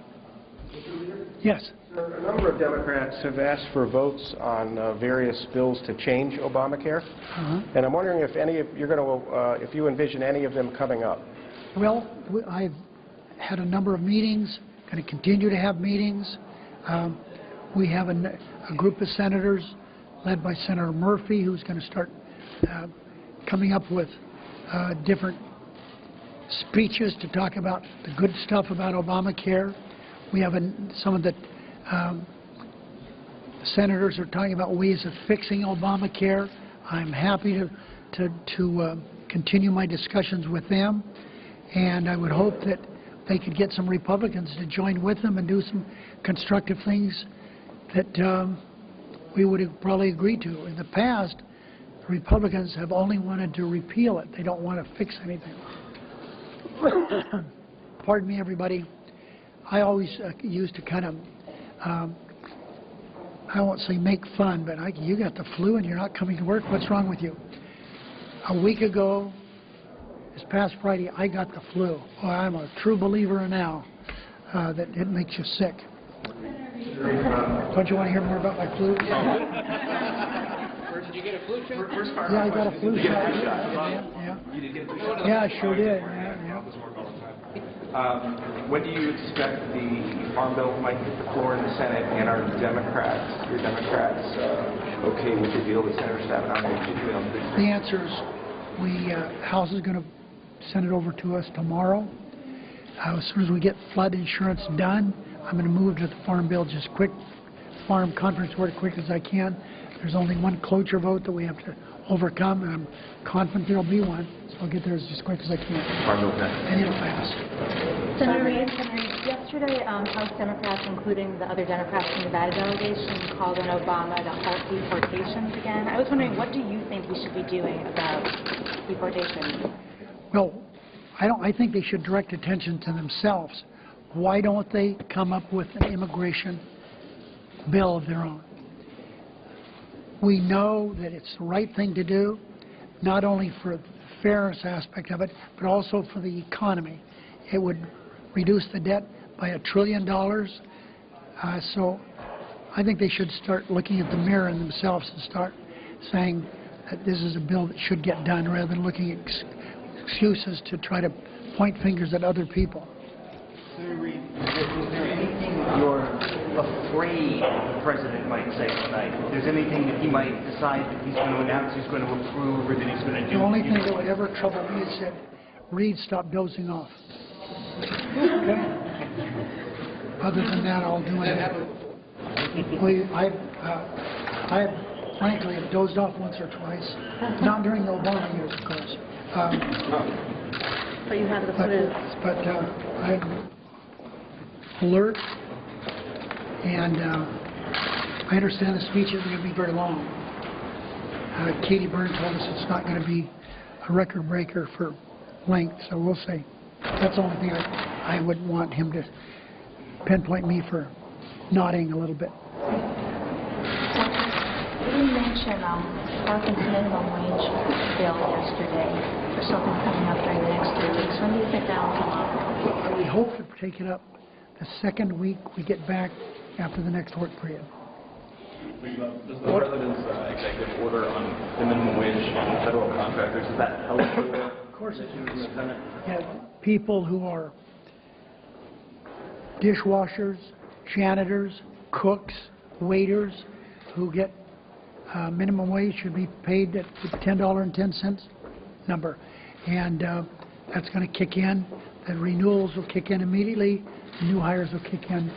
Yes. A number of Democrats have asked for votes on various bills to change Obamacare, and I'm wondering if if you envision any of them coming up. Well, I've had a number of meetings, going to continue to have meetings. We have a group of senators led by Senator Murphy, who's going to start coming up with different speeches to talk about the good stuff about Obamacare. We have some of the senators are talking about ways of fixing Obamacare. I'm happy to continue my discussions with them, and I would hope that they could get some Republicans to join with them and do some constructive things that we would have probably agreed to. In the past, the Republicans have only wanted to repeal it. They don't want to fix anything. Pardon me, everybody. I always used to kind of, I won't say make fun, but you got the flu and you're not coming to work. What's wrong with you? A week ago, this past Friday, I got the flu. Well, I'm a true believer now that it makes you sick. Don't you want to hear more about my flu? Did you get a flu shot? First part. Yeah, I got a flu shot. Yeah. You did get a flu shot? Yeah, I sure did. When do you expect the Farm Bill might hit the floor in the Senate, and are your Democrats okay with the deal that Senator Stabenow made? The answer is House is going to send it over to us tomorrow. As soon as we get flood insurance done, I'm going to move to the Farm Bill just quick, Farm Conference board as quick as I can. There's only one cloture vote that we have to overcome, and I'm confident there'll be one, so I'll get there as quick as I can. Farm Bill passed. And it'll pass. Senator Reid, yesterday, House Democrats, including the other Democrats from the Nevada delegation, called on Obama to halt deportations again. I was wondering, what do you think we should be doing about deportations? Well, I think they should direct attention to themselves. Why don't they come up with an immigration bill of their own? We know that it's the right thing to do, not only for the fairness aspect of it, but also for the economy. It would reduce the debt by $1 trillion. So I think they should start looking at the mirror in themselves and start saying that this is a bill that should get done, rather than looking at excuses to try to point fingers at other people. Senator Reid, is there anything you're afraid the President might say tonight? If there's anything that he might decide that he's going to announce he's going to approve or that he's going to do? The only thing that would ever trouble me is that Reid stop dozing off. Okay? Other than that, I'll do anything. I frankly have dozed off once or twice. Not during the Obama years, of course. But you have the flu. But I'm alert, And I understand the speech isn't going to be very long. Katie Byrne told us it's not going to be a record breaker for length, so we'll see. That's the only thing I would want him to pinpoint me for nodding a little bit. You mentioned Parkinson's minimum wage bill yesterday for something coming up during the next 3 weeks. When do you think that will come up? We hope to take it up the second week we get back after the next work period. Does the President's executive order on the minimum wage and federal contractors, is that eligible? Of course it is. Yeah, people who are dishwashers, janitors, cooks, waiters who get minimum wage should be paid at the $10.10 number. And that's going to kick in. The renewals will kick in immediately. The new hires will kick in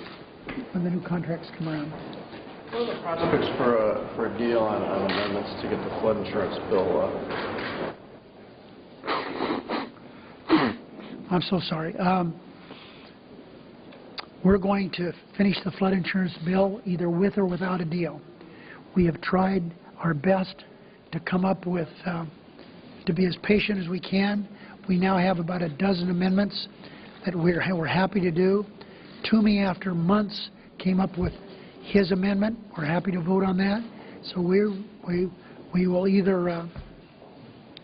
when the new contracts come around. What are the prospects for a deal on amendments to get the flood insurance bill? I'm so sorry. We're going to finish the flood insurance bill either with or without a deal. We have tried our best to come up with, to be as patient as we can. We now have about a dozen amendments that we're happy to do. Toomey, after months, came up with his amendment. We're happy to vote on that. So we will either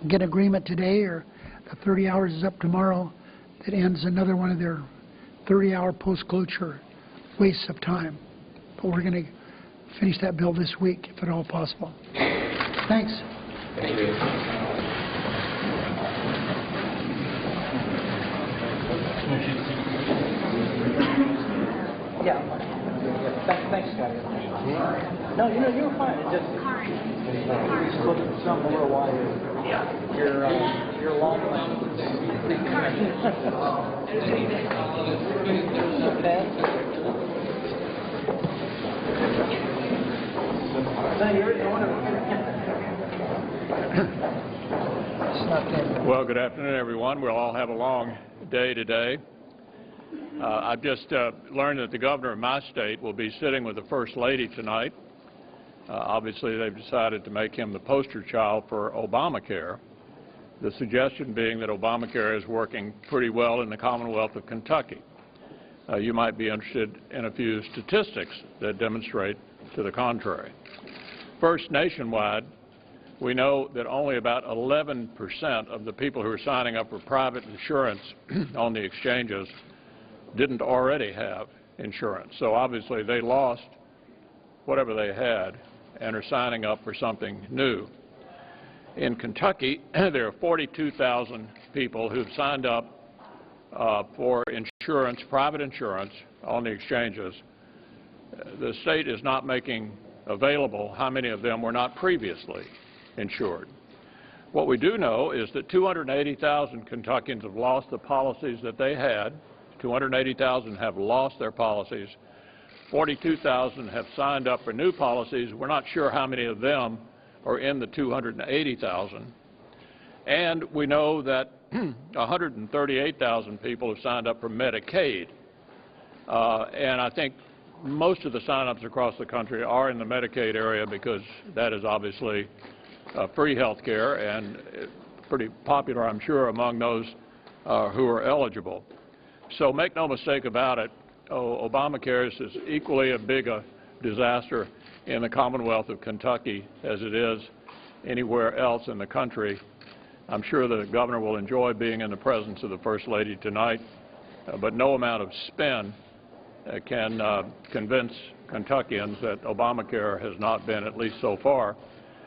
get agreement today, or the 30 hours is up tomorrow. That ends another one of their 30-hour post-cloture wastes of time. But we're going to finish that bill this week, if at all possible. Thanks. Thank you. Yeah. Thanks, Scott. No, you're fine. It just look at some a little while. You're long. Well, good afternoon, everyone. We'll all have a long day today. I've just learned that the governor of my state will be sitting with the First Lady tonight. Obviously, they've decided to make him the poster child for Obamacare, the suggestion being that Obamacare is working pretty well in the Commonwealth of Kentucky. You might be interested in a few statistics that demonstrate to the contrary. First, nationwide, we know that only about 11% of the people who are signing up for private insurance on the exchanges didn't already have insurance. So obviously they lost whatever they had and are signing up for something new. In Kentucky, there are 42,000 people who've signed up for insurance, private insurance, on the exchanges. The state is not making available how many of them were not previously insured. What we do know is that 280,000 Kentuckians have lost the policies that they had. 280,000 have lost their policies. 42,000 have signed up for new policies. We're not sure how many of them are in the 280,000. And we know that 138,000 people have signed up for Medicaid. And I think most of the sign-ups across the country are in the Medicaid area because that is obviously free health care and pretty popular, I'm sure, among those who are eligible. So make no mistake about it, Obamacare is equally as big a disaster in the Commonwealth of Kentucky as it is anywhere else in the country. I'm sure the governor will enjoy being in the presence of the First Lady tonight, but no amount of spin can convince Kentuckians that Obamacare has not been, at least so far,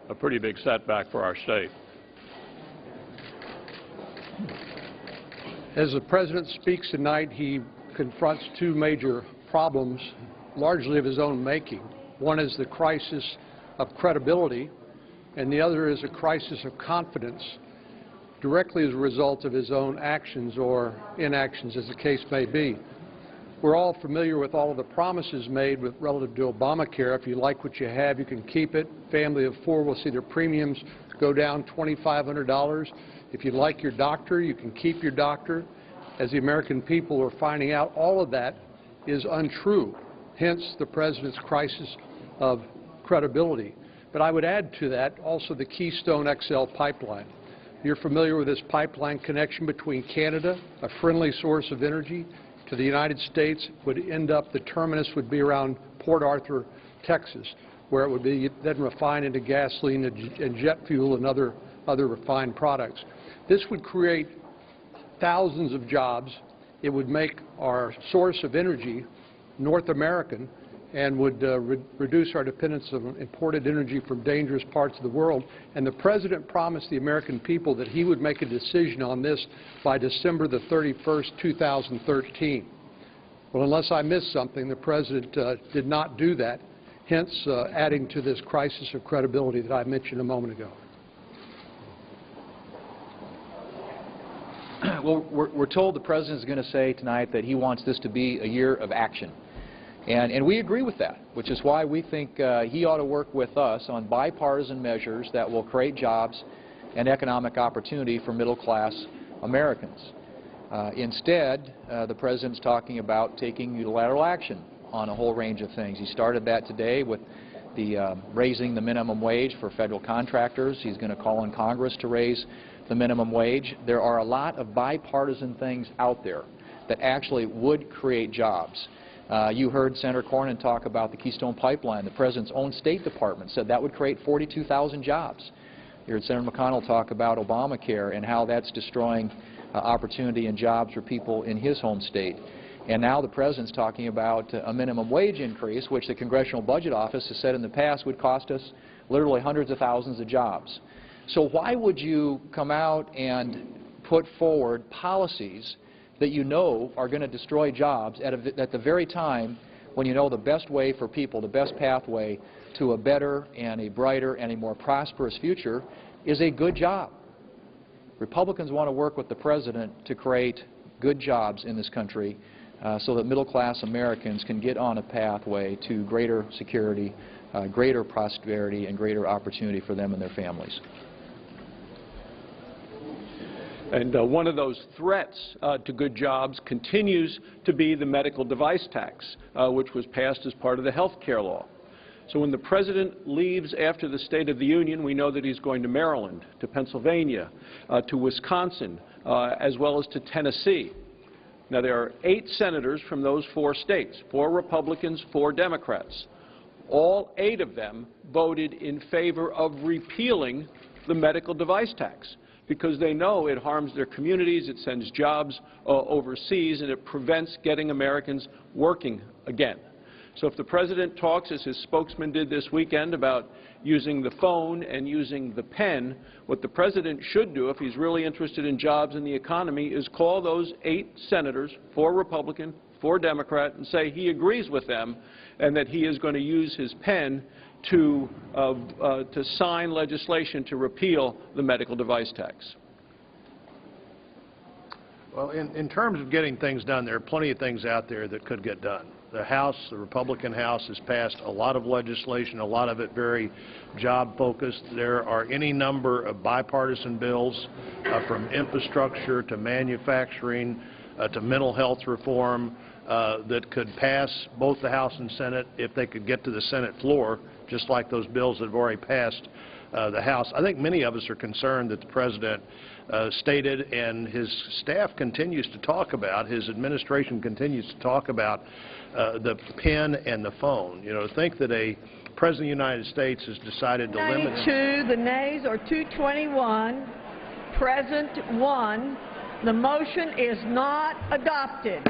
a pretty big setback for our state. As the President speaks tonight, he confronts two major problems, largely of his own making. One is the crisis of credibility, and the other is a crisis of confidence, directly as a result of his own actions or inactions, as the case may be. We're all familiar with all of the promises made relative to Obamacare. If you like what you have, you can keep it. Family of four will see their premiums go down $2,500. If you like your doctor, you can keep your doctor. As the American people are finding out, all of that is untrue. hence the President's crisis of credibility. But I would add to that also the Keystone XL pipeline. You're familiar with this pipeline connection between Canada, a friendly source of energy, to the United States. Would end up, the terminus would be around Port Arthur, Texas, where it would be then refined into gasoline and jet fuel and other refined products. This would create thousands of jobs. It would make our source of energy North American and would reduce our dependence on imported energy from dangerous parts of the world. And the President promised the American people that he would make a decision on this by December the 31st, 2013. Well, unless I missed something, the President did not do that, hence adding to this crisis of credibility that I mentioned a moment ago. Well, we're told the President is going to say tonight that he wants this to be a year of action. And we agree with that, which is why we think he ought to work with us on bipartisan measures that will create jobs and economic opportunity for middle-class Americans. Instead, the President's talking about taking unilateral action on a whole range of things. He started that today with the raising the minimum wage for federal contractors. He's going to call on Congress to raise the minimum wage. There are a lot of bipartisan things out there that actually would create jobs. You heard Senator Cornyn talk about the Keystone Pipeline. The President's own State Department said that would create 42,000 jobs. You heard Senator McConnell talk about Obamacare and how that's destroying opportunity and jobs for people in his home state. And now the President's talking about a minimum wage increase, which the Congressional Budget Office has said in the past would cost us literally hundreds of thousands of jobs. So why would you come out and put forward policies that you know are going to destroy jobs at the very time when you know the best way for people, the best pathway to a better and a brighter and a more prosperous future is a good job? Republicans want to work with the President to create good jobs in this country so that middle-class Americans can get on a pathway to greater security, greater prosperity, and greater opportunity for them and their families. And one of those threats to good jobs continues to be the medical device tax, which was passed as part of the health care law. So when the President leaves after the State of the Union, we know that he's going to Maryland, to Pennsylvania, to Wisconsin, as well as to Tennessee. Now, there are 8 senators from those 4 states, 4 Republicans, 4 Democrats. All 8 of them voted in favor of repealing the medical device tax, because they know it harms their communities, it sends jobs overseas, and it prevents getting Americans working again. So if the President talks, as his spokesman did this weekend, about using the phone and using the pen, what the President should do, if he's really interested in jobs and the economy, is call those 8 senators, 4 Republican, 4 Democrat, and say he agrees with them and that he is going to use his pen to sign legislation to repeal the medical device tax. Well, in terms of getting things done, there are plenty of things out there that could get done. The House, the Republican House, has passed a lot of legislation, a lot of it very job-focused. There are any number of bipartisan bills, from infrastructure to manufacturing to mental health reform, that could pass both the House and Senate if they could get to the Senate floor, just like those bills that have already passed the House. I think many of us are concerned that the President stated, and his staff continues to talk about, his administration continues to talk about the pen and the phone. You know, to think that a President of the United States has decided to limit... 92, the nays are 221, present 1. The motion is not adopted.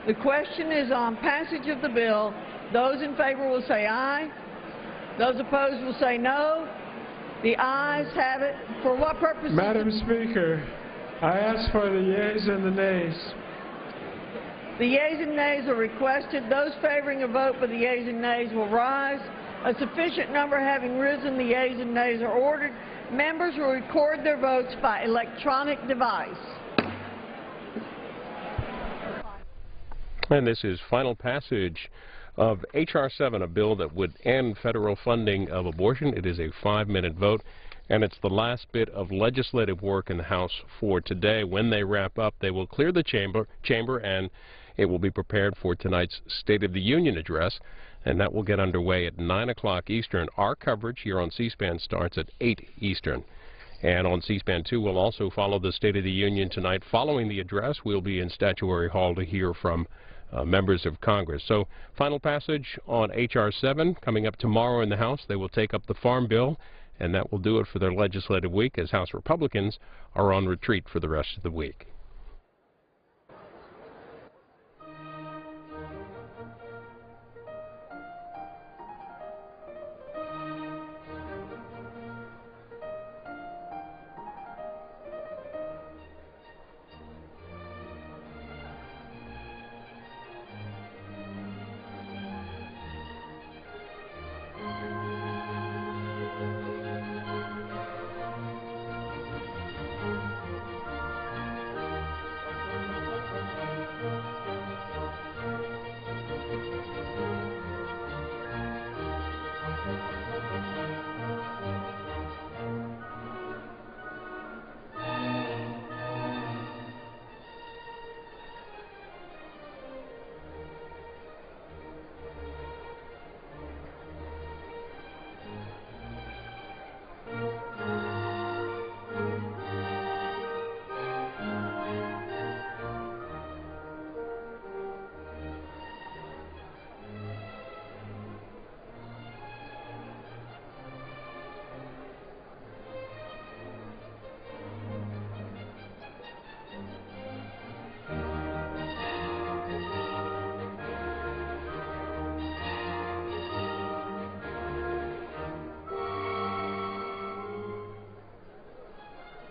The question is on passage of the bill. Those in favor will say aye. Those opposed will say no. The ayes have it. For what purpose? Madam Speaker, I ask for the yeas and the nays. The yeas and nays are requested. Those favoring a vote for the yeas and nays will rise. A sufficient number having risen, the yeas and nays are ordered. Members will record their votes by electronic device. And this is final passage of H.R. 7, a bill that would end federal funding of abortion. It is a 5-minute vote, and it's the last bit of legislative work in the House for today. When they wrap up, they will clear the chamber and It will be prepared for tonight's State of the Union address, and that will get underway at 9 o'clock Eastern. Our coverage here on C-SPAN starts at 8 Eastern. And on C-SPAN 2, we'll also follow the State of the Union tonight. Following the address, we'll be in Statuary Hall to hear from members of Congress. So, final passage on H.R. 7 coming up tomorrow in the House. They will take up the Farm Bill, and that will do it for their legislative week as House Republicans are on retreat for the rest of the week.